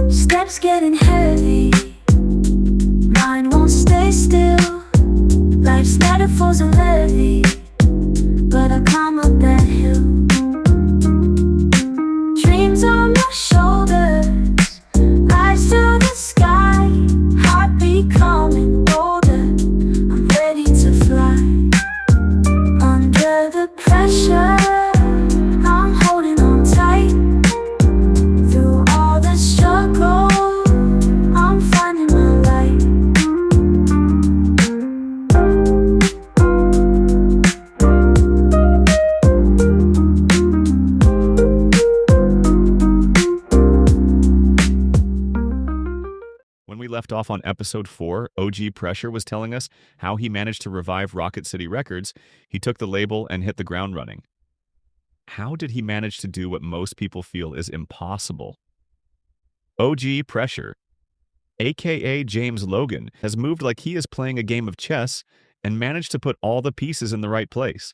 Steps getting heavy, mind won't stay still. Life's metaphors are heavy, but I climb up that hill. Dreams on my shoulders, eyes to the sky, heart becoming bolder. I'm ready to fly. Under the pressure, I'm holding on tight. Through all the struggle, I'm finding my light. When we left off on episode 4, OG Pressure was telling us how he managed to revive Rocket City Records. He took the label and hit the ground running. How did he manage to do what most people feel is impossible? OG Pressure, aka James Logan, has moved like he is playing a game of chess and managed to put all the pieces in the right place.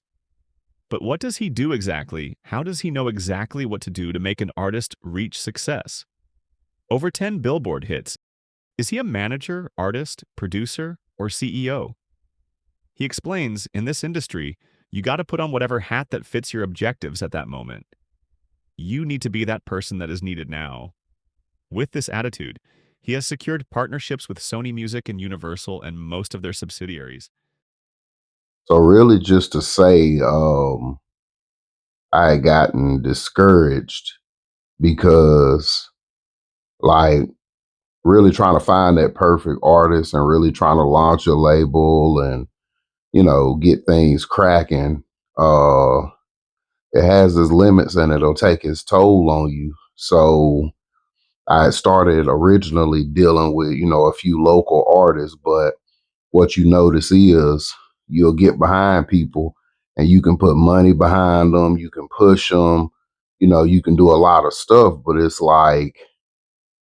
But what does he do exactly? How does he know exactly what to do to make an artist reach success? Over 10 Billboard hits. Is he a manager, artist, producer, or CEO? He explains, in this industry, you got to put on whatever hat that fits your objectives at that moment. You need to be that person that is needed now. With this attitude, he has secured partnerships with Sony Music and Universal and most of their subsidiaries. So really just to say, I had gotten discouraged because like really trying to find that perfect artist and really trying to launch a label and, get things cracking. It has its limits and it'll take its toll on you. So I had started originally dealing with, a few local artists, but what you notice is you'll get behind people and you can put money behind them, you can push them, you can do a lot of stuff, but it's like,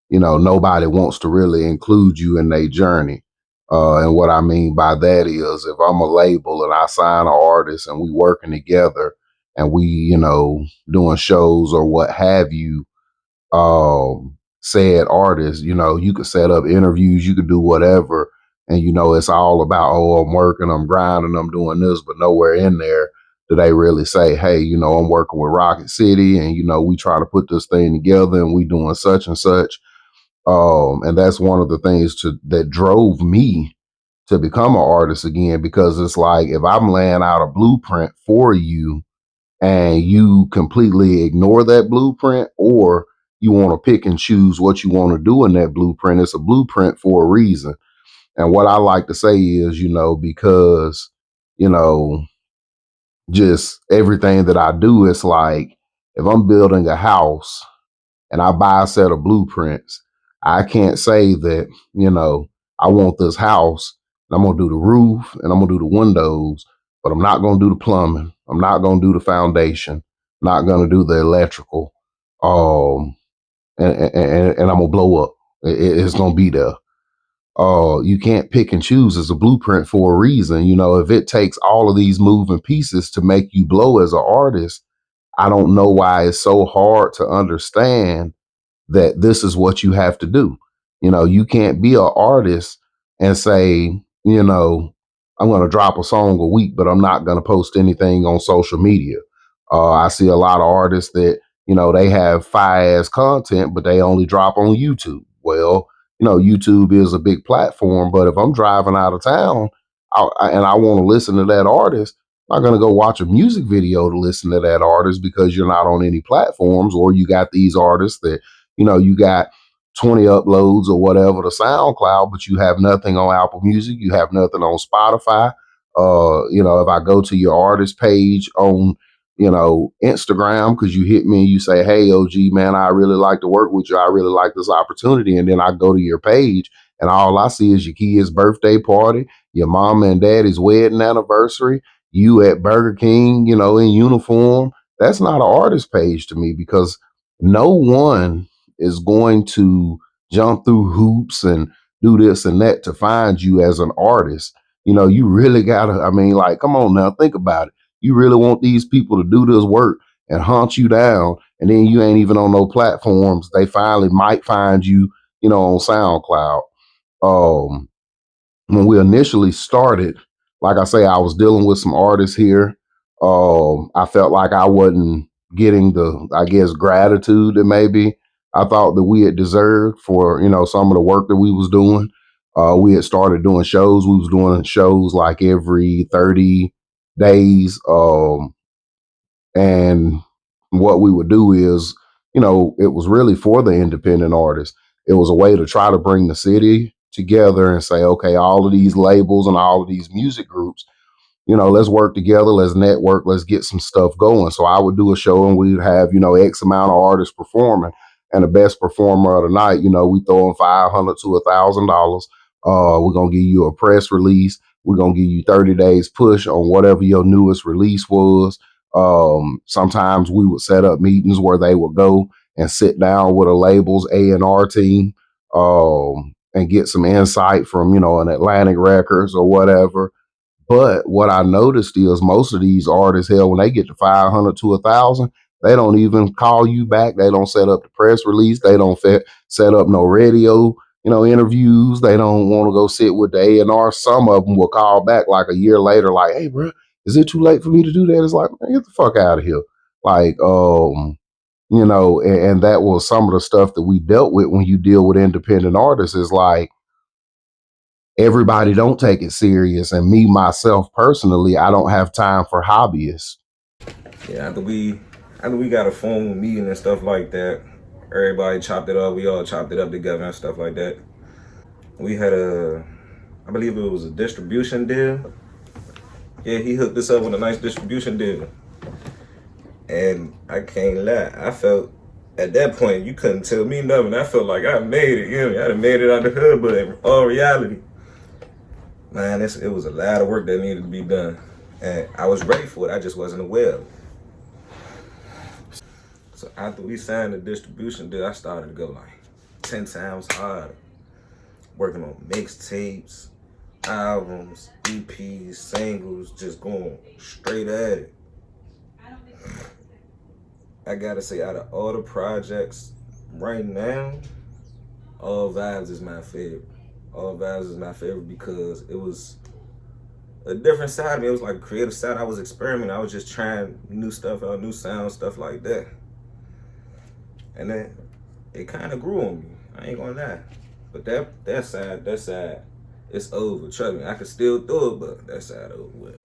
nobody wants to really include you in their journey. And what I mean by that is if I'm a label and I sign an artist and we working together and we, doing shows or what have you, said artist, you could set up interviews, you could do whatever. And, it's all about, oh, I'm working, I'm grinding, I'm doing this, but nowhere in there do they really say, hey, I'm working with Rocket City and, we try to put this thing together and we doing such and such. And that's one of the things that drove me to become an artist again, because it's like, if I'm laying out a blueprint for you and you completely ignore that blueprint, or you want to pick and choose what you want to do in that blueprint, it's a blueprint for a reason. And what I like to say is, because, just everything that I do, it's like, if I'm building a house and I buy a set of blueprints, I can't say that, I want this house and I'm going to do the roof and I'm going to do the windows, but I'm not going to do the plumbing. I'm not going to do the foundation. I'm not going to do the electrical. And I'm going to blow up. It's going to be there. You can't pick and choose as a blueprint for a reason. If it takes all of these moving pieces to make you blow as an artist, I don't know why it's so hard to understand that this is what you have to do. You can't be an artist and say, I'm going to drop a song a week, but I'm not going to post anything on social media. I see a lot of artists that, they have fire-ass content, but they only drop on YouTube. Well, YouTube is a big platform, but if I'm driving out of town and I want to listen to that artist, I'm not going to go watch a music video to listen to that artist because you're not on any platforms, or you got these artists that, you got 20 uploads or whatever to SoundCloud, but you have nothing on Apple Music, you have nothing on Spotify. If I go to your artist page on, Instagram, because you hit me and you say, hey, OG, man, I really like to work with you. I really like this opportunity. And then I go to your page and all I see is your kid's birthday party, your mama and daddy's wedding anniversary, you at Burger King, in uniform. That's not an artist page to me, because no one is going to jump through hoops and do this and that to find you as an artist. You really gotta, come on now, think about it. You really want these people to do this work and hunt you down, and then you ain't even on no platforms. They finally might find you, on SoundCloud. Um, when we initially started, like I say, I was dealing with some artists here. I felt like I wasn't getting the, I guess, gratitude that maybe I thought that we had deserved for, some of the work that we was doing. We had started doing shows. We was doing shows like every 30 days. And what we would do is, it was really for the independent artists. It was a way to try to bring the city together and say, okay, all of these labels and all of these music groups, let's work together, let's network, let's get some stuff going. So I would do a show and we'd have, X amount of artists performing. And the best performer of the night, we throw in $500 to $1,000. We're gonna give you a press release. We're gonna give you 30 days push on whatever your newest release was. Sometimes we would set up meetings where they would go and sit down with a label's A&R team, and get some insight from, an Atlantic Records or whatever. But what I noticed is most of these artists, hell, when they get to 500 to 1,000, they don't even call you back. They don't set up the press release. They don't set up no radio, interviews. They don't want to go sit with the A&R. Some of them will call back like a year later, like, hey, bro, is it too late for me to do that? It's like, man, get the fuck out of here. Like, and that was some of the stuff that we dealt with when you deal with independent artists is like, everybody don't take it serious. And me, myself, personally, I don't have time for hobbyists. Yeah, after we got a phone meeting and stuff like that, everybody chopped it up. We all chopped it up together and stuff like that. We had I believe it was a distribution deal. Yeah, he hooked us up with a nice distribution deal. And I can't lie, I felt, at that point, you couldn't tell me nothing. I felt like I made it, I done made it out the hood, but in all reality, man, it was a lot of work that needed to be done. And I was ready for it, I just wasn't aware of it. So after we signed the distribution deal, I started to go like 10 times harder. Working on mixtapes, albums, EPs, singles, just going straight at it. I gotta say, out of all the projects right now, All Vibes is my favorite. All Vibes is my favorite because it was a different side of me. It was like a creative side. I was experimenting. I was just trying new stuff out, new sound, stuff like that. And then it kind of grew on me. I ain't gonna lie. But that side, it's over. Trust me, I can still do it, but that side over with.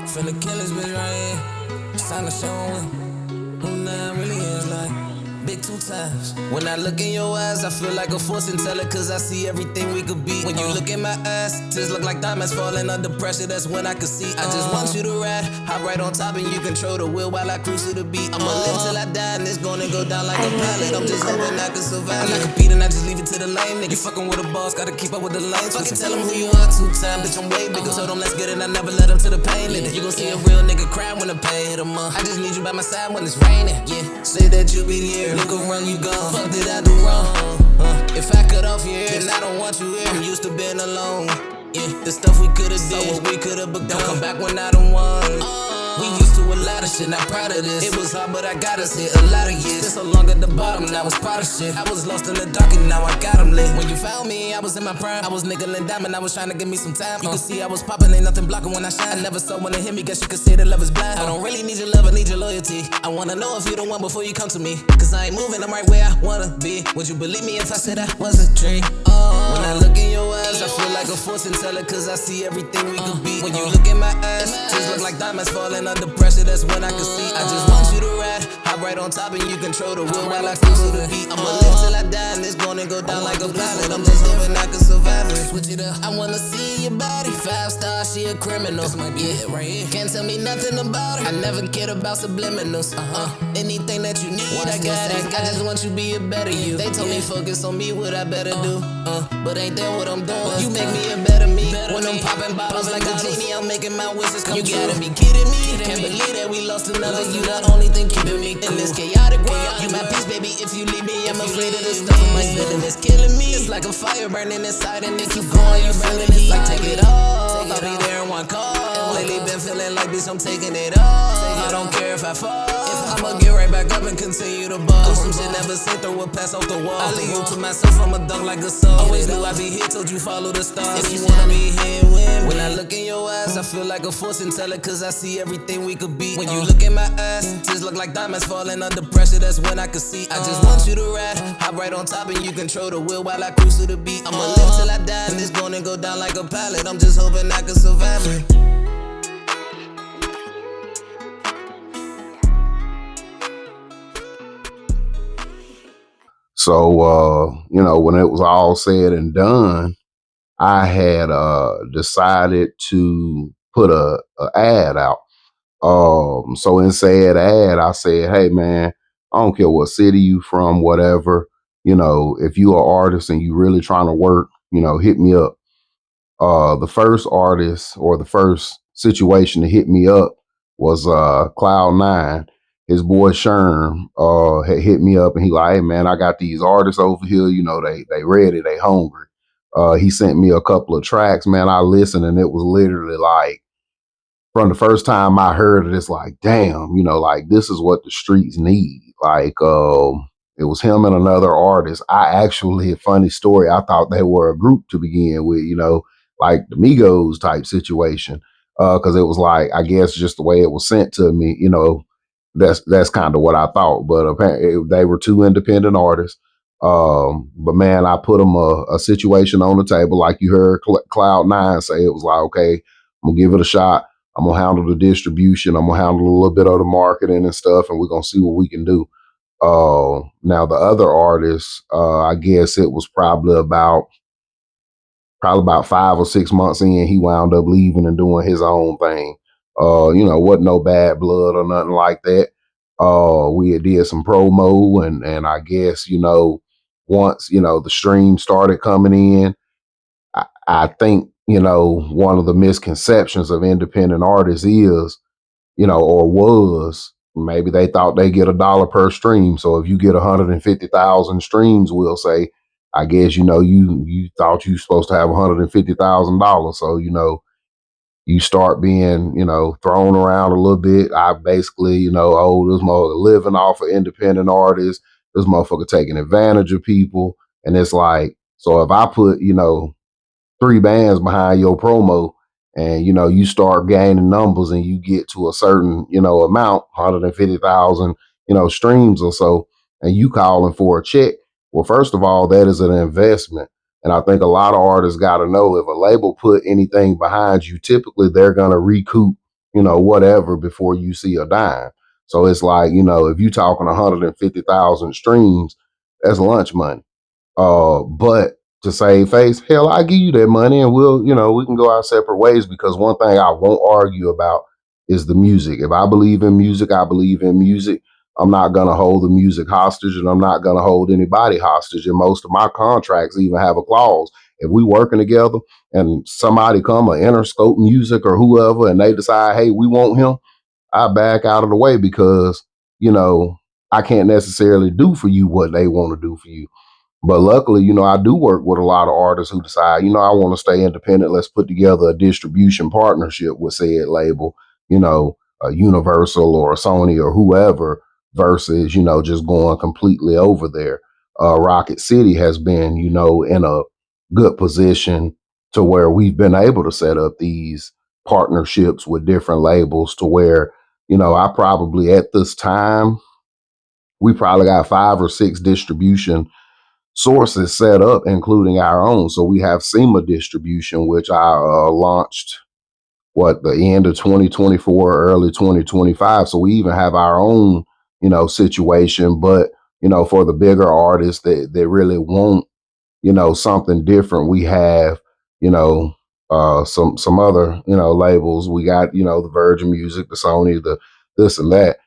Finna kill this bitch right here. It's time to show 'em who now really is like. Big 2 times. When I look in your eyes, I feel like a fortune teller, cause I see everything we could be. When you look in my eyes, just look like diamonds falling under pressure, that's when I could see. I just want you to ride, hop right on top and you control the wheel while I cruise to the beat. I'ma live till I die and it's gonna go down like a pilot. I'm just hoping I can survive. I'm not competing, I just leave it to the lane. Nigga, you fucking with a boss, gotta keep up with the lanes. Fucking tell them who you are 2 times, bitch, I'm way bigger. Told them let's get it, I never let them to the pain in it. You gon' see a real nigga cry when the pay hit 'em up. I just need you by my side when it's raining. Yeah, say that you be here, look around, you gone. Fuck did I do wrong? If I cut off your ear, then I don't want you here. I'm used to being alone. Yeah, the stuff we could've did, what we could've become. Don't come back when I done won. We used to a lot of shit, not proud of this. It was hard, but I got us here a lot of years. Been so long at the bottom, now I was proud of shit. I was lost in the dark and now I got them lit. When you found me, I was in my prime. I was nickel and diamond, I was trying to give me some time. You can see I was popping, ain't nothing blocking when I shine. I never saw when it hit me, guess you could say that love is blind. I don't really need your love, I need your loyalty. I wanna know if you the one before you come to me. Cause I ain't moving, I'm right where I wanna be. Would you believe me if I said I was a dream? When I look in your eyes, I feel like a fortune teller, cause I see everything we could be. When you look in my eyes, just look like diamonds falling under pressure, that's when I can see. I just want you to ride, hop right on top and you control the wheel while I cruise to the beat. I'ma live till I die and it's gonna go down like a pilot. I'm just hoping I can survive it. Switch it up. I wanna see your body. 5 stars, she a criminal. This might be it right here. Can't tell me nothing about it. I never cared about subliminals. Anything that you need, I got it. I just want you to be a better you. They told me focus on me, what I better do. But ain't that what I'm doing? You make me a better me. When I'm popping bottles like a genie, I'm making my wishes come true. You gotta be kidding me. Can't believe that we lost another. You the only thing keeping me cool in this chaotic world. You my peace, baby. If you leave me, I'm afraid of the stuff in my spit and it's killing me. It's like a fire burning inside and it keep going. You feeling it like take it all. I'll be there in one call. Lately been feeling like this I'm taking it all. I don't care if I fall. I'ma get right back up and continue to ball. Some shit never seen through a pass off the wall. I leave you to myself, I'ma dunk like a soul. Always knew I'd be here, told you follow the stars. If you wanna be here, win. When I look in your eyes, I feel like a fortune teller, cause I see everything we could be. When you look in my eyes, just look like diamonds falling under pressure, that's when I can see. I just want you to ride, hop right on top and you control the wheel while I cruise to the beat. I'ma live till I die and it's gonna go down like a pilot. I'm just hoping I can survive it. So, when it was all said and done, I had decided to put a ad out. So in said ad, I said, hey man, I don't care what city you from, whatever. If you are an artist and you really trying to work, hit me up. The first artist or the first situation to hit me up was Cloud9. His boy Sherm had hit me up and he like, hey man, I got these artists over here, they ready, they hungry. He sent me a couple of tracks, man. I listened and it was literally like, from the first time I heard it, it's like, damn, like this is what the streets need. Like, it was him and another artist. I actually, a funny story, I thought they were a group to begin with, like the Migos type situation. Cause it was like, I guess just the way it was sent to me, that's kind of what I thought. But apparently they were two independent artists. But man, I put them a situation on the table, like you heard Cloud9 say. It was like, okay, I'm gonna give it a shot. I'm gonna handle the distribution. I'm gonna handle a little bit of the marketing and stuff, and we're gonna see what we can do. Now the other artists, I guess it was probably about 5 or 6 months in, he wound up leaving and doing his own thing. Wasn't no bad blood or nothing like that. We had did some promo and I guess, once, the stream started coming in, I think, one of the misconceptions of independent artists is, or was, maybe they thought they get $1 per stream. So if you get 150,000 streams, we'll say, I guess, you thought you supposed to have $150,000. So, you start being, thrown around a little bit. I basically, oh, this motherfucker living off of independent artists, this motherfucker taking advantage of people. And it's like, so if I put, 3 bands behind your promo and you start gaining numbers and you get to a certain amount, 150,000 streams or so, and you calling for a check, well, first of all, that is an investment. And I think a lot of artists got to know, if a label put anything behind you, typically they're going to recoup whatever before you see a dime. So it's like, if you talking 150,000 streams, that's lunch money. But to save face, hell, I give you that money and we can go our separate ways, because one thing I won't argue about is the music. If I believe in music, I believe in music. I'm not going to hold the music hostage, and I'm not going to hold anybody hostage. And most of my contracts even have a clause. If we working together and somebody come or Interscope Music or whoever, and they decide, hey, we want him, I back out of the way, because, I can't necessarily do for you what they want to do for you. But luckily, I do work with a lot of artists who decide, I want to stay independent. Let's put together a distribution partnership with said label, a Universal or a Sony or whoever, versus, just going completely over there. Rocket City has been, in a good position to where we've been able to set up these partnerships with different labels to where, I probably at this time, we probably got 5 or 6 distribution sources set up, including our own. So we have SEMA distribution, which I launched the end of 2024, early 2025. So we even have our own, situation. But for the bigger artists that really want, something different, we have, some other, labels. We got, the Virgin Music, the Sony, the this and that.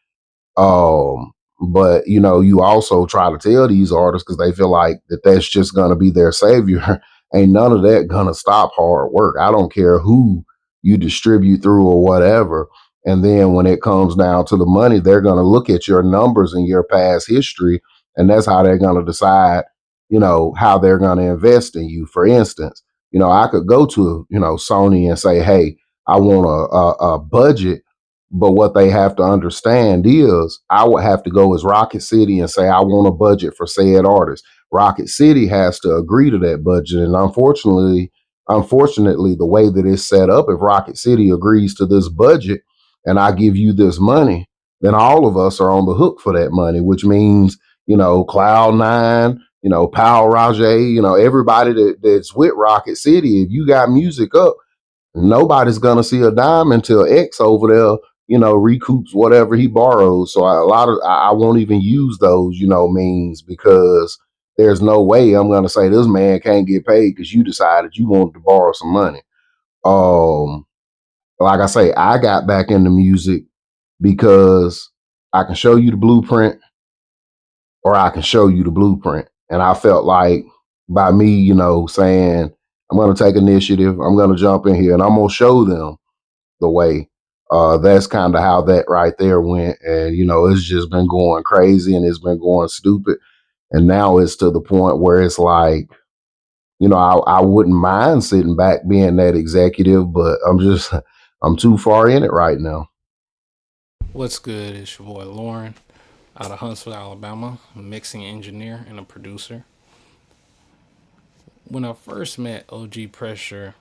Um, but you also try to tell these artists, because they feel like that's just gonna be their savior. Ain't none of that gonna stop hard work. I don't care who you distribute through or whatever. And then when it comes down to the money, they're gonna look at your numbers and your past history, and that's how they're gonna decide, how they're gonna invest in you. For instance, I could go to, Sony and say, hey, I want a budget But what they have to understand is I would have to go as Rocket City and say, I want a budget for said artist. Rocket City has to agree to that budget. And unfortunately, the way that it's set up, if Rocket City agrees to this budget and I give you this money, then all of us are on the hook for that money, which means, Cloud9, Pal Rajay, everybody that's with Rocket City, if you got music up, nobody's gonna see a dime until X over there, recoups whatever he borrows. So I won't even use those, means, because there's no way I'm gonna say this man can't get paid because you decided you wanted to borrow some money. Um, like I say, I got back into music because I can show you the blueprint or I can show you the blueprint. And I felt like by me, saying I'm gonna take initiative, I'm gonna jump in here and I'm gonna show them the way. That's kind of how that right there went. And, it's just been going crazy and it's been going stupid. And now it's to the point where it's like, I wouldn't mind sitting back being that executive, but I'm too far in it right now. What's good? It's your boy Lauren out of Huntsville, Alabama, a mixing engineer and a producer. When I first met OG Pressure,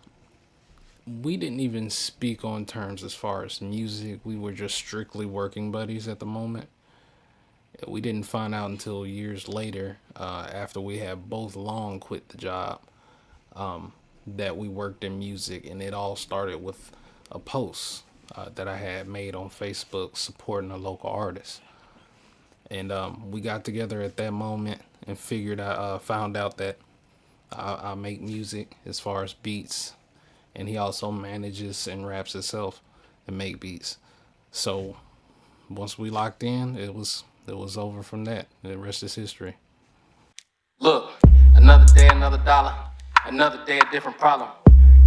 we didn't even speak on terms as far as music. We were just strictly working buddies at the moment. We didn't find out until years later, after we had both long quit the job, that we worked in music, and it all started with a post that I had made on Facebook supporting a local artist. And we got together at that moment and found out that I make music as far as beats, and he also manages and raps himself and make beats. So once we locked in, it was over from that. The rest is history. Look, another day, another dollar. Another day, a different problem.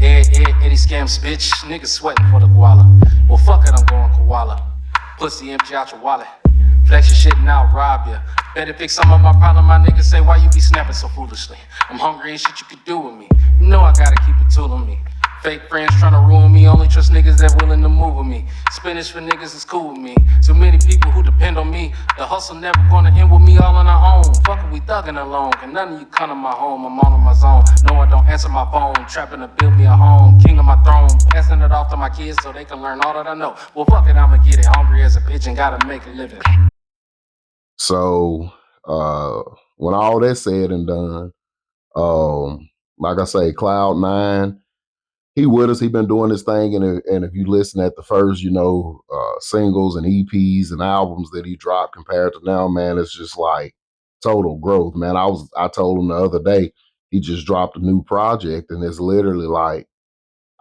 Eddie scams, bitch. Niggas sweating for the guala. Well, fuck it, I'm going koala. Pussy empty out your wallet. Flex your shit and I'll rob ya. Better fix some of my problem. My niggas say, why you be snapping so foolishly? I'm hungry and shit you could do with me. You know I gotta keep a tool on me. Fake friends trying to ruin me. Only trust niggas that willing to move with me. Spinach for niggas is cool with me. Too many people who depend on me. The hustle never gonna end with me all on our own. Fuck it, we thugging alone. Can none of you come to my home? I'm on my zone. No, I don't answer my phone. Trapping to build me a home. King of my throne. Passing it off to my kids so they can learn all that I know. Well, fuck it, I'ma get it. Hungry as a pigeon. Gotta make a living. So when all that's said and done, like I say, Cloud9, he with us. He been doing this thing, and if you listen at the first, singles and EPs and albums that he dropped compared to now, man, it's just like total growth, man. I told him the other day he just dropped a new project, and it's literally like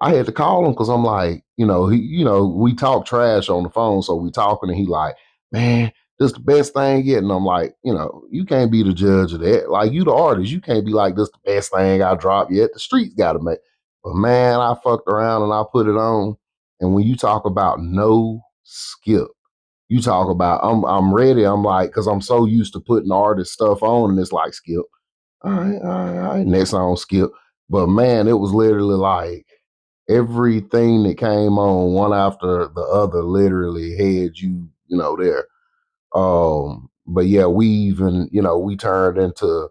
I had to call him because I'm like, we talk trash on the phone, so we talking, and he like, man, this the best thing yet, and I'm like, you can't be the judge of that. Like, you the artist, you can't be like, this the best thing I dropped yet. The streets got to make. But man, I fucked around and I put it on, and when you talk about no skip, you talk about I'm ready. I'm like, because I'm so used to putting artist stuff on, and it's like skip. All right, next song skip. But man, it was literally like everything that came on one after the other literally had there. But yeah, we turned into,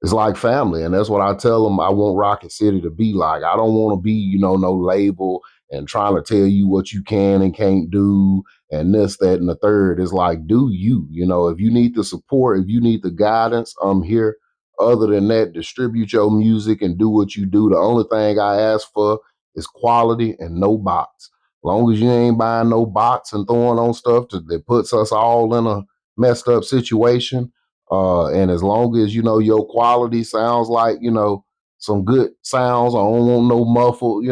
it's like family, and that's what I tell them I want Rocket City to be like. I don't want to be, no label and trying to tell you what you can and can't do and this, that, and the third. Is like, do you, if you need the support, if you need the guidance, I'm here. Other than that, distribute your music and do what you do. The only thing I ask for is quality and no bots. Long as you ain't buying no bots and throwing on stuff that puts us all in a messed up situation, and as long as your quality sounds like some good sounds, I don't want no muffled,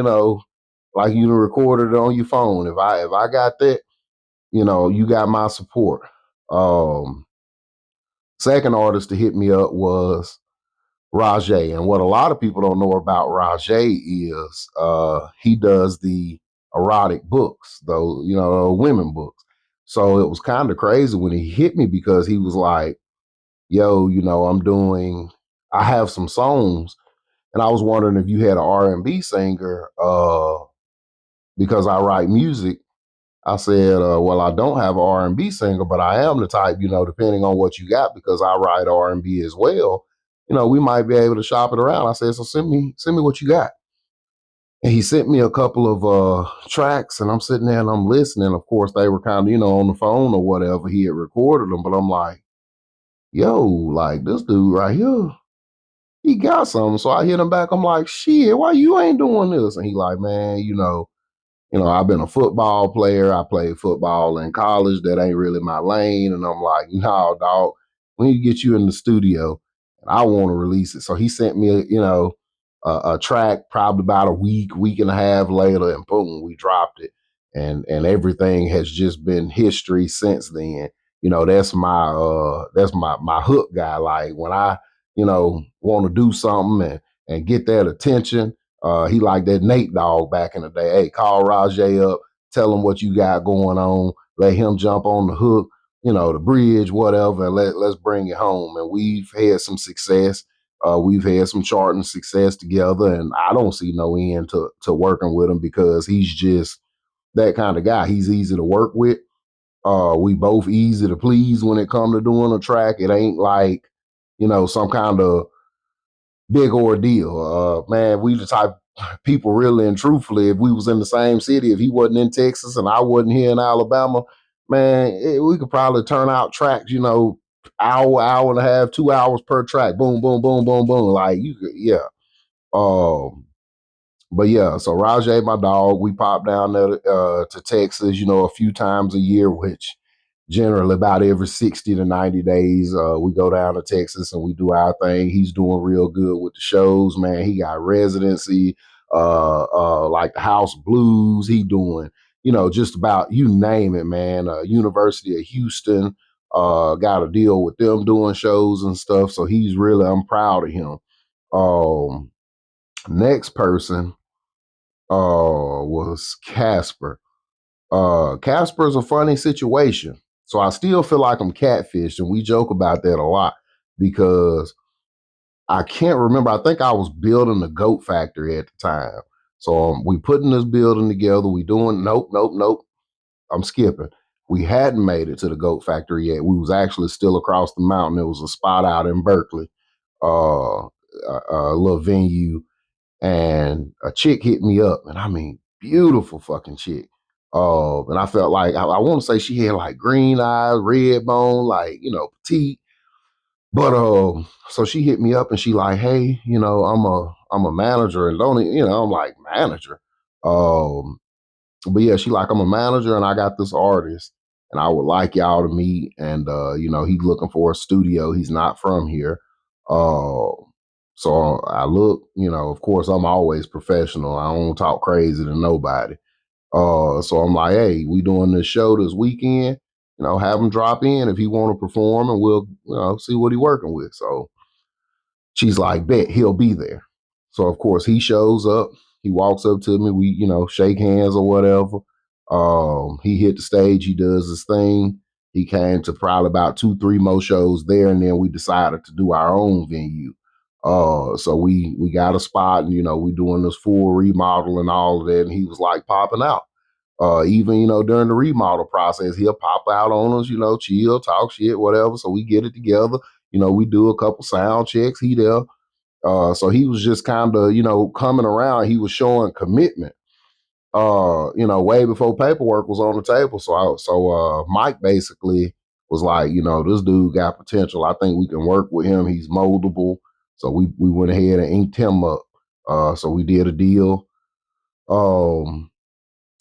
like you recorded it on your phone. If I got that, you got my support. Second artist to hit me up was Rajay, and what a lot of people don't know about Rajay is he does the erotic books, though women books. So it was kind of crazy when he hit me because he was like, yo, I have some songs, and I was wondering if you had an R&B singer, because I write music. I said, well, I don't have an R&B singer, but I am the type, depending on what you got, because I write R&B as well. We might be able to shop it around. I said, so send me what you got. And he sent me a couple of tracks, and I'm sitting there and I'm listening. Of course, they were kind of, on the phone or whatever. He had recorded them, but I'm like, yo, like this dude right here, he got something. So I hit him back. I'm like, shit, why you ain't doing this? And he like, man, I've been a football player. I played football in college. That ain't really my lane. And I'm like, no, dog, we need to get you in the studio. And I want to release it. So he sent me, a track probably about a week and a half later, and boom, we dropped it. And everything has just been history since then. That's my hook guy. Like when I, want to do something and get that attention, he like that Nate Dogg back in the day. Hey, call Rajay up, tell him what you got going on, let him jump on the hook, the bridge, whatever, and let's bring it home. And we've had some success. We've had some charting success together, and I don't see no end to working with him because he's just that kind of guy. He's easy to work with. We both easy to please when it comes to doing a track. It ain't like, some kind of big ordeal. Man, we the type of people really and truthfully, if we was in the same city, if he wasn't in Texas and I wasn't here in Alabama, man, we could probably turn out tracks, hour and a half, 2 hours per track. Boom, boom, boom, boom, boom. Like you could, yeah. But yeah, so Rajay, my dog, we pop down there to Texas, a few times a year, which generally about every 60 to 90 days, we go down to Texas and we do our thing. He's doing real good with the shows, man. He got residency, like the House Blues. He doing, just about you name it, man. University of Houston, got a deal with them doing shows and stuff. So I'm proud of him. Next person was Casper. Casper's a funny situation. So I still feel like I'm catfished, and we joke about that a lot because I can't remember. I think I was building the goat factory at the time. So we putting this building together. We doing nope. I'm skipping. We hadn't made it to the goat factory yet. We was actually still across the mountain. There was a spot out in Berkeley, a little venue, and a chick hit me up, and I mean, beautiful fucking chick. And I felt like I want to say she had like green eyes, red bone, like petite. But so she hit me up and she like, hey, I'm a manager, and don't I'm like, manager. But yeah, she like, I'm a manager and I got this artist and I would like y'all to meet. And he's looking for a studio. He's not from here. Uh, so I look, of course I'm always professional. I don't talk crazy to nobody. So I'm like, hey, we doing this show this weekend. Have him drop in if he want to perform, and we'll see what he working with. So she's like, bet he'll be there. So of course he shows up. He walks up to me. We shake hands or whatever. He hit the stage. He does his thing. He came to probably about 2-3 more shows there, and then we decided to do our own venue. So we got a spot, and we doing this full remodel and all of that. And he was like popping out. Even during the remodel process, he'll pop out on us, chill, talk shit, whatever. So we get it together. We do a couple sound checks. He there. So he was just kind of, coming around. He was showing commitment. Way before paperwork was on the table. So Mike basically was like, this dude got potential. I think we can work with him. He's moldable. So we went ahead and inked him up. So we did a deal.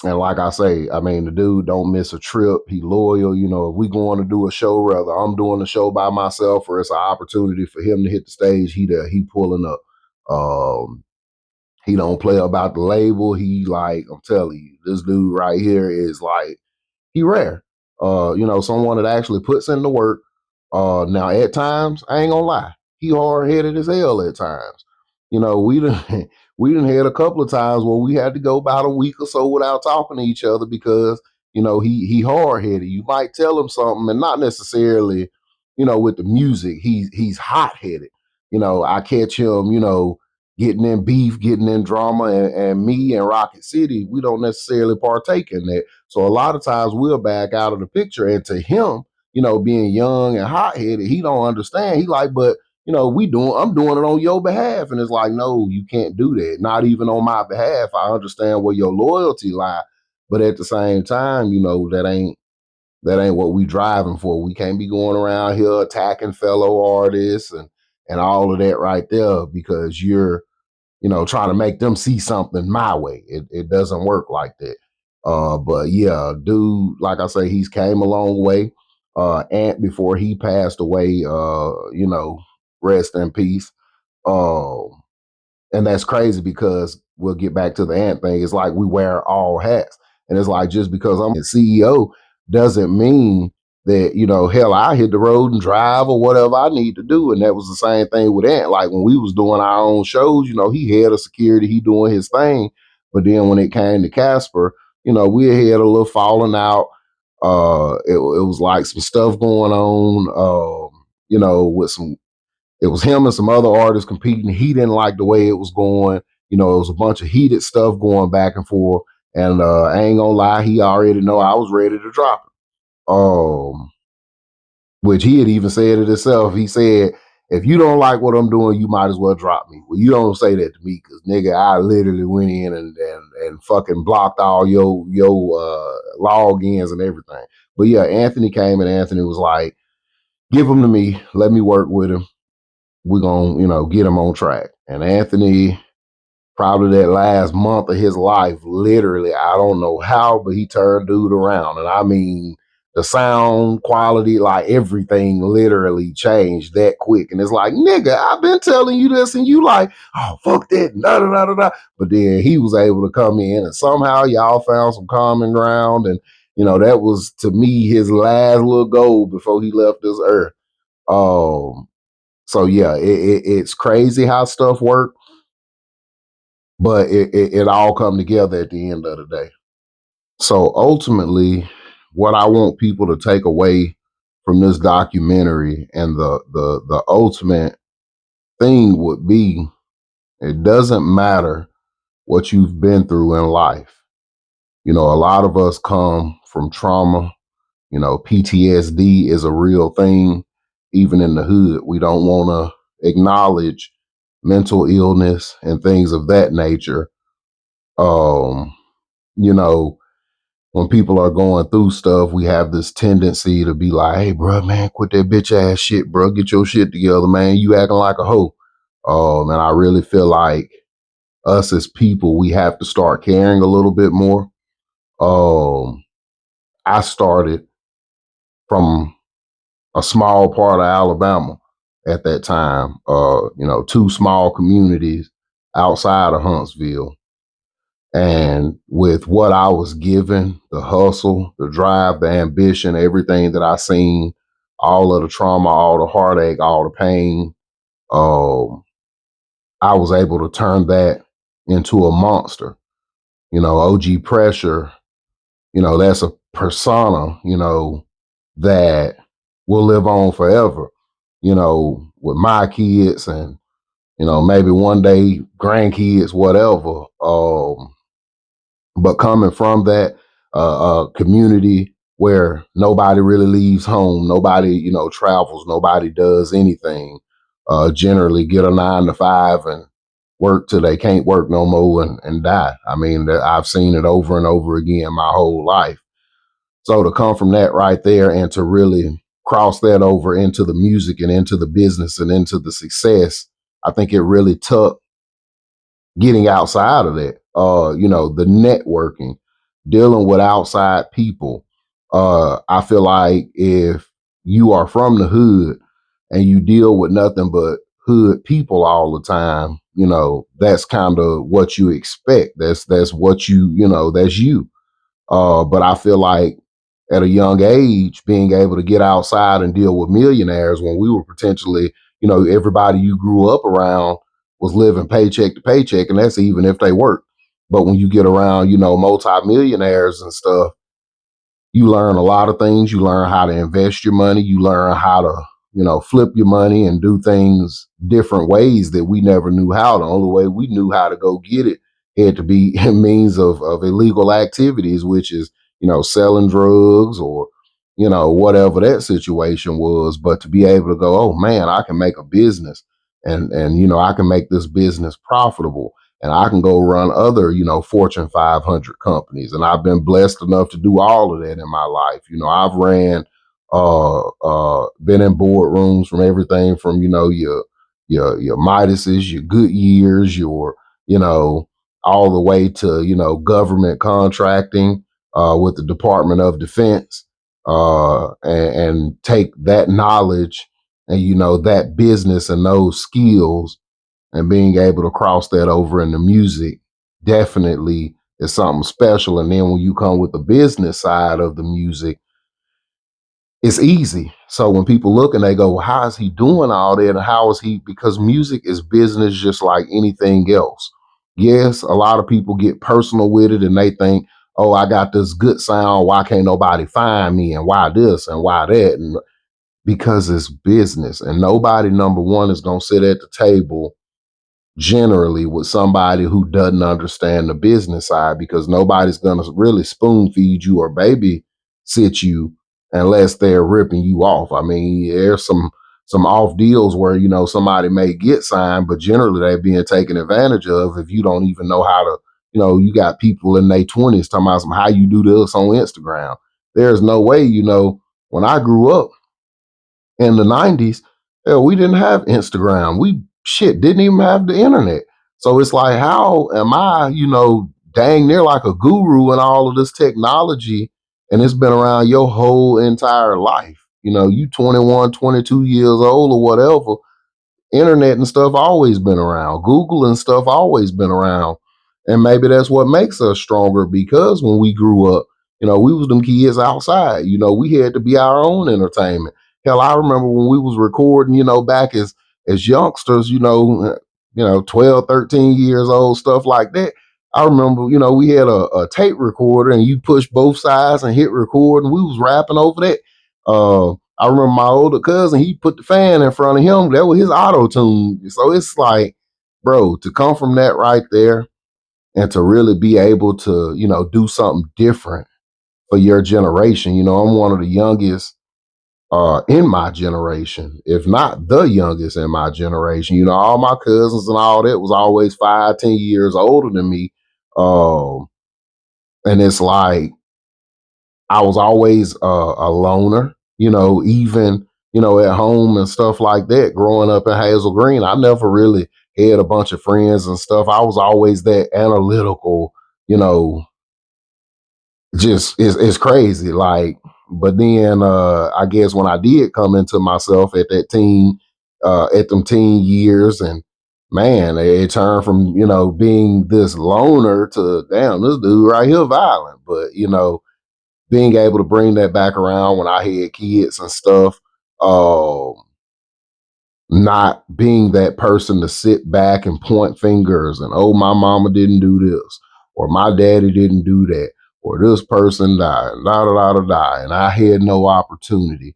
And like I say, I mean, the dude don't miss a trip. He loyal. If we going to do a show, whether I'm doing the show by myself or it's an opportunity for him to hit the stage, he there. He pulling up. He don't play about the label. He like, I'm telling you, this dude right here is like, he rare. Someone that actually puts in the work. Now at times, I ain't gonna lie, he hard headed as hell at times. We done we done had a couple of times where we had to go about a week or so without talking to each other because he hard headed. You might tell him something, and not necessarily, with the music. He's hot headed. I catch him, getting in beef, getting in drama, and me and Rocket City, we don't necessarily partake in that. So a lot of times we'll back out of the picture. And to him, being young and hot headed, he don't understand. He like, but I'm doing it on your behalf. And it's like, no, you can't do that. Not even on my behalf. I understand where your loyalty lie. But at the same time, that ain't what we driving for. We can't be going around here attacking fellow artists and all of that right there because you're trying to make them see something my way. It doesn't work like that. But yeah, dude, like I say, he's came a long way. Ant before he passed away, rest in peace. Um, and that's crazy because we'll get back to the ant thing. It's like we wear all hats. And it's like just because I'm a CEO doesn't mean that, hell, I hit the road and drive or whatever I need to do. And that was the same thing with Ant. Like when we was doing our own shows, he had a security, he doing his thing. But then when it came to Casper, we had a little falling out. It was like some stuff going on, with some it was him and some other artists competing. He didn't like the way it was going. It was a bunch of heated stuff going back and forth. And I ain't gonna lie, he already know I was ready to drop it. Which he had even said it himself. He said, if you don't like what I'm doing, you might as well drop me. Well, you don't say that to me because nigga, I literally went in and fucking blocked all your logins and everything. But yeah, Anthony came and Anthony was like, give him to me, let me work with him, we're gonna, get him on track. And Anthony, probably that last month of his life, literally, I don't know how, but he turned dude around. And I mean, the sound quality, like everything literally changed that quick. And it's like, nigga, I've been telling you this, and you like, oh, fuck that, da da da da da. But then he was able to come in, and somehow y'all found some common ground. And, that was to me his last little goal before he left this earth. So yeah, it's crazy how stuff work, but it all come together at the end of the day. So ultimately, what I want people to take away from this documentary and the ultimate thing would be, it doesn't matter what you've been through in life. A lot of us come from trauma. PTSD is a real thing. Even in the hood, we don't want to acknowledge mental illness and things of that nature. Um, you know, when people are going through stuff, we have this tendency to be like, hey, bro, man, quit that bitch ass shit, bro. Get your shit together, man. You acting like a hoe. And I really feel like us as people, we have to start caring a little bit more. I started from a small part of Alabama at that time, two small communities outside of Huntsville. And with what I was given, the hustle, the drive, the ambition, everything that I seen, all of the trauma, all the heartache, all the pain, I was able to turn that into a monster. OG Pressure, that's a persona, that will live on forever, with my kids and, maybe one day grandkids, whatever. But coming from that community where nobody really leaves home, nobody, travels, nobody does anything, generally get a 9 to 5 and work till they can't work no more and die. I mean, I've seen it over and over again my whole life. So to come from that right there and to really cross that over into the music and into the business and into the success, I think it really took getting outside of that, the networking, dealing with outside people. I feel like if you are from the hood and you deal with nothing but hood people all the time, that's kind of what you expect. That's what that's you. But I feel like at a young age, being able to get outside and deal with millionaires when we were potentially, everybody you grew up around was living paycheck to paycheck, and that's even if they work. But when you get around, multimillionaires and stuff, you learn a lot of things. You learn how to invest your money. You learn how to flip your money and do things different ways that we never knew how. The only way we knew how to go get it had to be in means of illegal activities, which is, selling drugs or, whatever that situation was. But to be able to go, oh man, I can make a business and I can make this business profitable and I can go run other, Fortune 500 companies. And I've been blessed enough to do all of that in my life. I've ran been in boardrooms from everything from your Midases, your Goodyears, your all the way to government contracting with the Department of Defense, and take that knowledge and that business and those skills and being able to cross that over into music definitely is something special. And then when you come with the business side of the music, it's easy. So when people look and they go, well, how is he doing all that? And how is he? Because music is business just like anything else. Yes, a lot of people get personal with it and they think, oh, I got this good sound. Why can't nobody find me? And why this and why that? And because it's business. And nobody, number one, is going to sit at the table generally with somebody who doesn't understand the business side, because nobody's going to really spoon feed you or baby sit you unless they're ripping you off. I mean, there's some off deals where somebody may get signed, but generally they're being taken advantage of if you don't even know how to. You got people in their 20s talking about how you do this on Instagram. There's no way. When I grew up in the 90s, hell, we didn't have Instagram. We didn't even have the internet. So it's like, how am I, dang near like a guru in all of this technology? And it's been around your whole entire life. You 21, 22 years old or whatever, internet and stuff always been around. Google and stuff always been around. And maybe that's what makes us stronger, because when we grew up, we was them kids outside. We had to be our own entertainment. Hell, I remember when we was recording, back as youngsters, 12, 13 years old, stuff like that. I remember, we had a tape recorder and you push both sides and hit record and we was rapping over that. I remember my older cousin, he put the fan in front of him. That was his auto tune. So it's like, bro, to come from that right there and to really be able to, do something different for your generation. I'm one of the youngest in my generation, if not the youngest in my generation. All my cousins and all that was always 5, 10 years older than me. And it's like, I was always a loner, even, at home and stuff like that. Growing up in Hazel Green, I never really had a bunch of friends and stuff. I was always that analytical, just it's crazy. Like, but then I guess when I did come into myself at at them teen years, and man, it turned from, being this loner to, damn, this dude right here violent. But, being able to bring that back around when I had kids and stuff, not being that person to sit back and point fingers and, oh, my mama didn't do this, or my daddy didn't do that, or this person died, da da da da da, and I had no opportunity.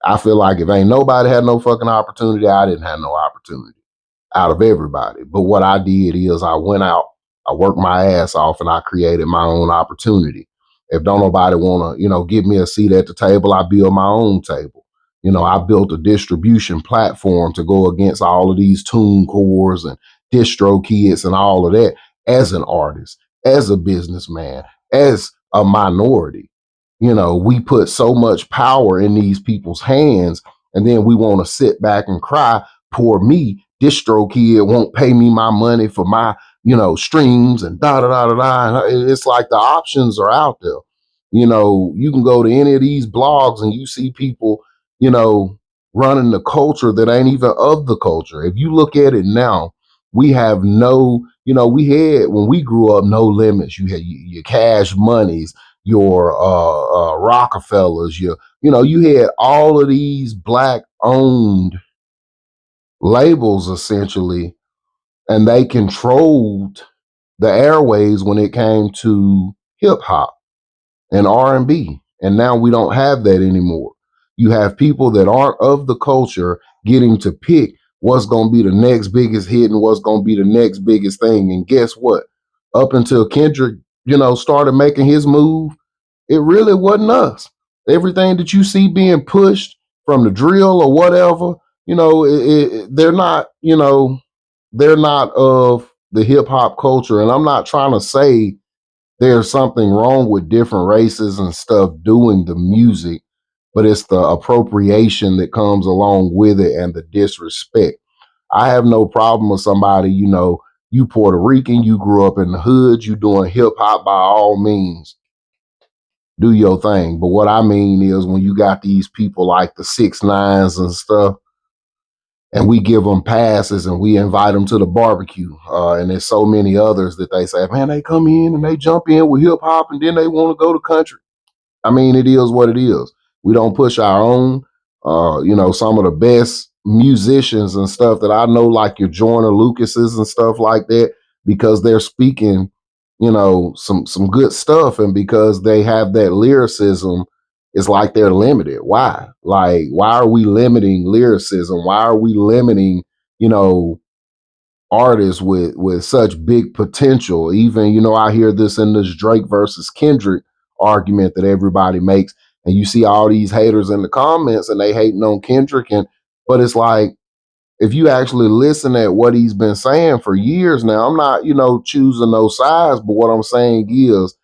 I feel like if ain't nobody had no fucking opportunity, I didn't have no opportunity out of everybody. But what I did is I went out, I worked my ass off, and I created my own opportunity. If don't nobody want to, give me a seat at the table, I build my own table. I built a distribution platform to go against all of these TuneCores and DistroKids and all of that as an artist, as a businessman, as a minority. We put so much power in these people's hands, and then we want to sit back and cry, poor me, DistroKid won't pay me my money for my, streams and da da da da da. It's like the options are out there. You can go to any of these blogs and you see people, you know, running the culture that ain't even of the culture. If you look at it now, we have no, we had when we grew up no limits. You had your Cash Monies, your Rockefellers, you had all of these black owned labels essentially, and they controlled the airways when it came to hip hop and R&B. And now we don't have that anymore. You have people that aren't of the culture getting to pick what's going to be the next biggest hit and what's going to be the next biggest thing. And guess what? Up until Kendrick, started making his move, it really wasn't us. Everything that you see being pushed from the drill or whatever, they're not, they're not of the hip hop culture. And I'm not trying to say there's something wrong with different races and stuff doing the music, but it's the appropriation that comes along with it and the disrespect. I have no problem with somebody, you Puerto Rican, you grew up in the hood, you doing hip hop, by all means, do your thing. But what I mean is when you got these people like the 6ix9ines and stuff, and we give them passes and we invite them to the barbecue. And there's so many others that they say, man, they come in and they jump in with hip hop and then they want to go to country. I mean, it is what it is. We don't push our own. Some of the best musicians and stuff that I know, like your Joyner Lucases and stuff like that, because they're speaking, some good stuff, and because they have that lyricism, it's like they're limited. Why? Like, why are we limiting lyricism? Why are we limiting, you know, artists with such big potential? Even, I hear this in this Drake versus Kendrick argument that everybody makes, and you see all these haters in the comments and they hating on Kendrick, but it's like, if you actually listen at what he's been saying for years now, I'm not, choosing those sides, but what I'm saying is,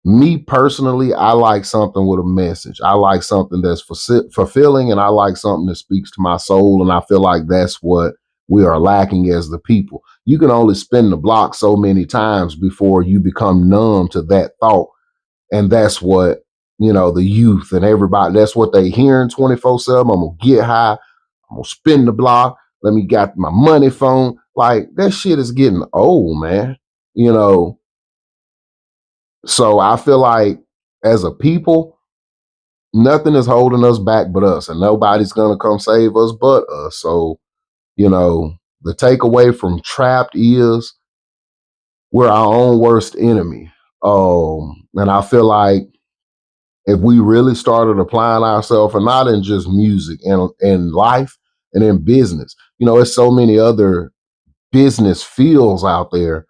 me personally, I like something with a message. I like something that's fulfilling, and I like something that speaks to my soul. And I feel like that's what we are lacking as the people. You can only spin the block so many times before you become numb to that thought. And that's what, the youth and everybody, that's what they hearing 24/7. I'm going to get high. I'm going to spin the block. Let me got my money phone. Like, that shit is getting old, man. So I feel like as a people, nothing is holding us back but us, and nobody's gonna come save us but us. So, the takeaway from Trapped is we're our own worst enemy. And I feel like if we really started applying ourselves, and not in just music, and in life and in business, there's so many other business fields out there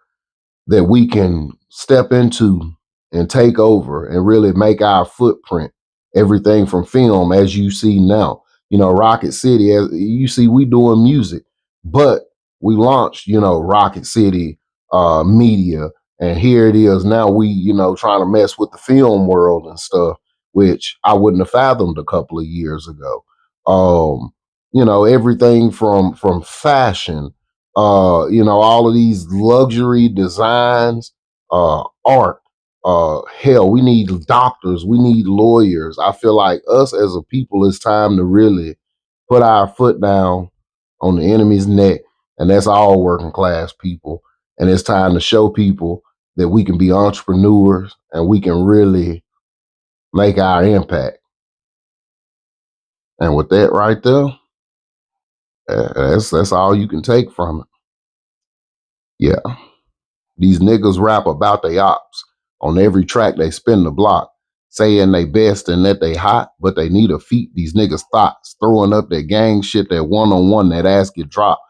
that we can step into and take over and really make our footprint. Everything from film, as you see now, Rocket City, as you see, we doing music, but we launched, Rocket City Media, and here it is now. We, trying to mess with the film world and stuff, which I wouldn't have fathomed a couple of years ago. Everything from fashion, all of these luxury designs, art. Hell, we need doctors, we need lawyers. I feel like us as a people, it's time to really put our foot down on the enemy's neck, and that's all working class people. And it's time to show people that we can be entrepreneurs and we can really make our impact. And with that right there, that's all you can take from it. Yeah. These niggas rap about they ops. On every track they spin the block, saying they best and that they hot, but they need a feat. These niggas thoughts, throwing up that gang shit, that one-on-one, that ass get dropped.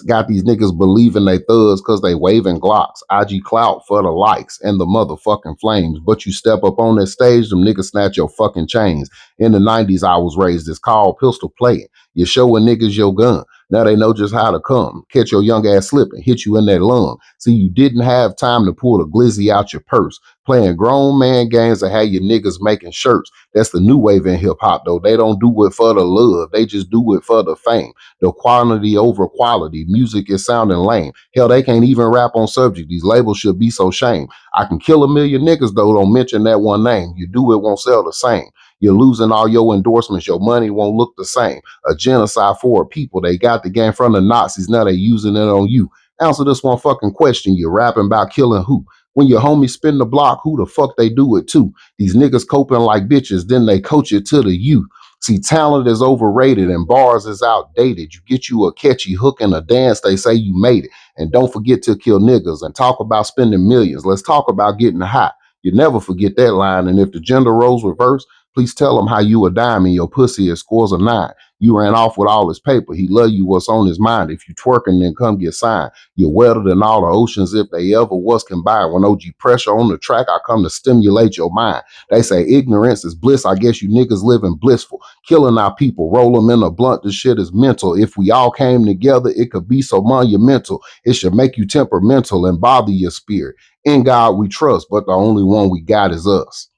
Got these niggas believing they thugs cause they waving Glocks. IG clout for the likes and the motherfucking flames. But you step up on that stage, them niggas snatch your fucking chains. In the 90s, I was raised, it's called pistol playing. You're showing niggas your gun. Now they know just how to come. Catch your young ass slipping, hit you in that lung. See, you didn't have time to pull the glizzy out your purse. Playing grown man games and have your niggas making shirts. That's the new wave in hip hop, though. They don't do it for the love. They just do it for the fame. The quantity over quality. Music is sounding lame. Hell, they can't even rap on subject. These labels should be so shame. I can kill a million niggas, though. Don't mention that one name. You do it, won't sell the same. You're losing all your endorsements. Your money won't look the same. A genocide for a people. They got the game from the Nazis. Now they using it on you. Answer this one fucking question. You're rapping about killing who? When your homies spin the block, who the fuck they do it to? These niggas coping like bitches, then they coach it to the youth. See, talent is overrated and bars is outdated. You get you a catchy hook and a dance, they say you made it. And don't forget to kill niggas and talk about spending millions. Let's talk about getting hot. You never forget that line. And if the gender roles reverse, Please tell him how you a dime and your pussy is scores a 9. You ran off with all his paper. He love you, what's on his mind. If you twerking, then come get signed. You're wetter than all the oceans if they ever was combined. When OG Pressure on the track, I come to stimulate your mind. They say ignorance is bliss. I guess you niggas living blissful. Killing our people, roll them in a blunt. This shit is mental. If we all came together, it could be so monumental. It should make you temperamental and bother your spirit. In God we trust, but the only one we got is us.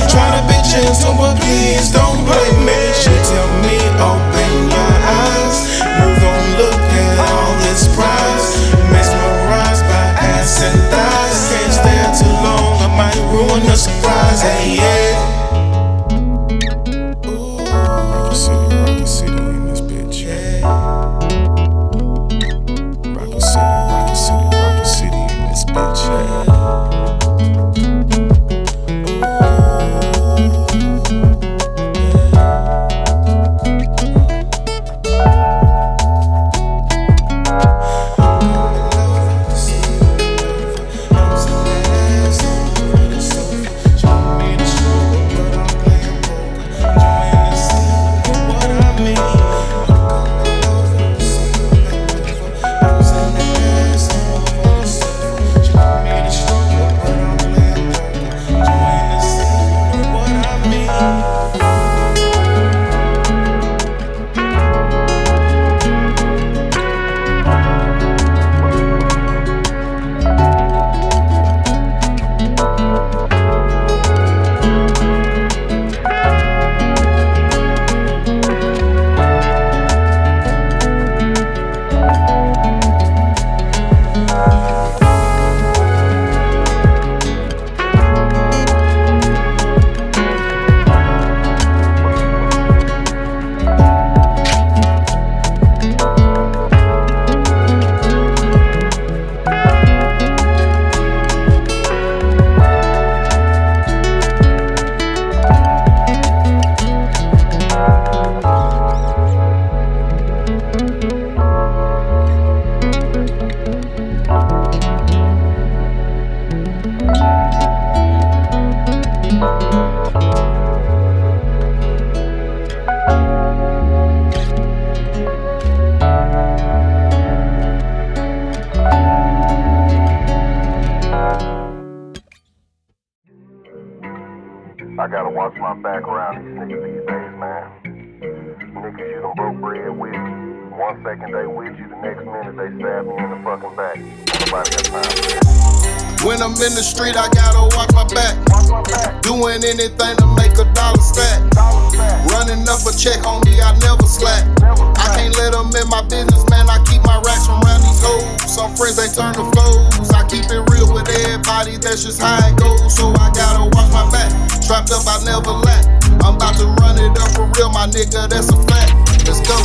Try to be gentle, but please don't blame me. She tell me, open your eyes. You gon' look at all this prize. Mesmerized by ass and thighs. Can't stay too long, I might ruin the surprise. Hey, yeah. Rocky City in this bitch. Yeah. Rocky City in this bitch. Yeah. I gotta watch my back around these niggas these days, man. Niggas you done broke bread with. 1 second they with you, the next minute they stab me in the fucking back. Nobody got time for that. When I'm in the street, I gotta watch my back. Doing anything to make a dollar stack. Running up a check on me, I never slack. I can't let them in my business, man. I keep my racks around these hoes. Some friends, they turn to foes. I keep it real with everybody, that's just how it goes. So I gotta watch my back. Strapped up, I never lack. I'm about to run it up for real, my nigga, that's a fact. Let's go.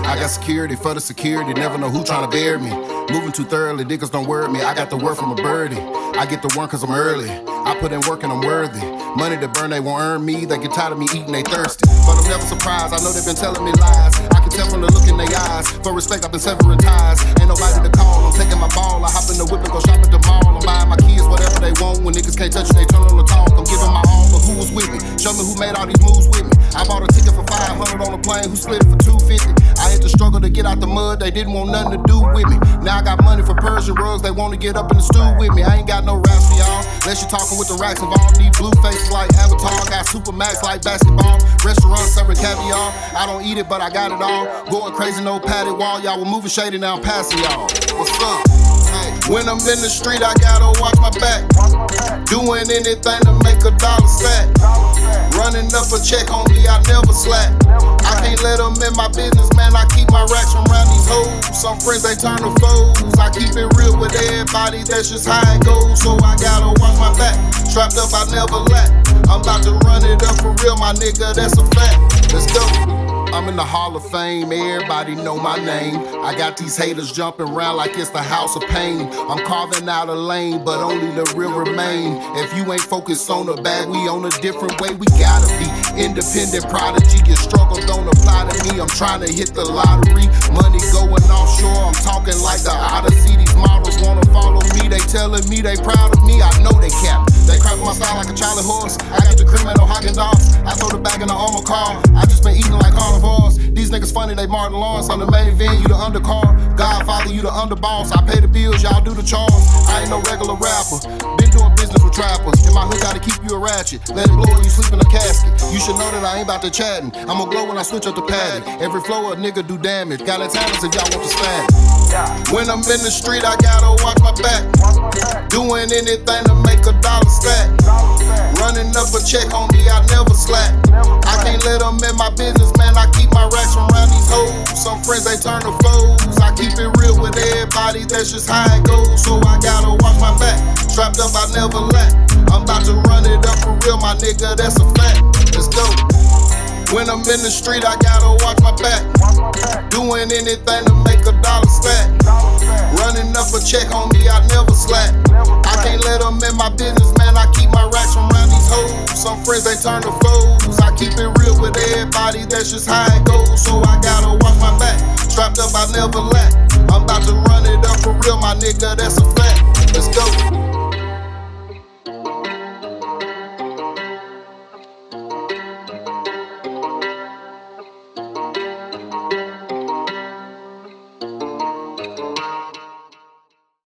I got security for the security, never know who tryna bury me. Moving too thoroughly, niggas don't worry me. I got the word from a birdie. I get the work cause I'm early. I put in work and I'm worthy. Money to burn, they won't earn me. They get tired of me eating, they thirsty. But I'm never surprised, I know they've been telling me lies. I can tell from the look in their eyes. For respect, I've been severing ties. Ain't nobody to call, I'm taking my ball. I hop in the whip and go shop at the mall. I'm buying my kids whatever they want. When niggas can't touch it, they turn on the talk. I'm giving my all, but who was with me? Show me who made all these moves with me. I bought a ticket for 500 on a plane, who split it for 250. I had to struggle to get out the mud, they didn't want nothing to do with me. Now I got money for Persian rugs, they want to get up in the stew with me. I ain't got no raps for y'all, unless you talking with the racks involved. Need blue faces like Avatar, got super max like basketball. Restaurants serving caviar, I don't eat it but I got it all. Going crazy, no padded wall, y'all were moving shady, now I'm passing y'all. What's up? When I'm in the street, I gotta watch my back. Doing anything to make a dollar stack. Running up a check on me, I never slack. I can't let them in my business, man. I keep my racks from around these hoes. Some friends, they turn to foes. I keep it real with everybody, that's just how it goes. So I gotta watch my back. Strapped up, I never lack. I'm about to run it up for real, my nigga, that's a fact. Let's go. I'm in the Hall of Fame, everybody know my name. I got these haters jumping around like it's the house of pain. I'm carving out a lane, but only the real remain. If you ain't focused on the bag, we on a different way, we gotta be. Independent prodigy, your struggle don't apply to me. I'm trying to hit the lottery, money going offshore. I'm talking like the Odyssey. These models wanna follow me, they telling me they proud of me. I know they cap. They crap my style like a Charlie horse. I got the criminal Haagen Dazs. I throw the bag in the armor car. I just been eating like carnivores. These niggas funny, they Martin Lawrence. I'm the main event, you the undercard. Godfather, you the underboss. I pay the bills, y'all do the charge. I ain't no regular rapper. Been doing business with trappers. In my hood, gotta keep you a ratchet. Let it blow when you sleep in a casket. You should know that I ain't about to chatting. I'ma glow when I switch up the pattern. Every flow a nigga do damage. Got a talents if y'all want to stand. When I'm in the street, I gotta watch my back. Doing anything to make a dollar stack. Running up a check on me, I never slack. I can't let them in my business, man. I keep my racks from around these hoes. Some friends, they turn to foes. I keep it real with everybody, that's just how it goes. So I gotta watch my back. Strapped up, I never lack. I'm about to run it up for real, my nigga, that's a fact. Let's go. When I'm in the street, I gotta watch my back. Doing anything to make a dollar stack. Running up a check on me, I never slack. I can't let them in my business, man. I keep my racks from around these hoes. Some friends, they turn to foes. I keep it real with everybody, that's just how it goes. So I gotta watch my back. Strapped up, I never lack. I'm about to run it up for real, my nigga, that's a fact. Let's go.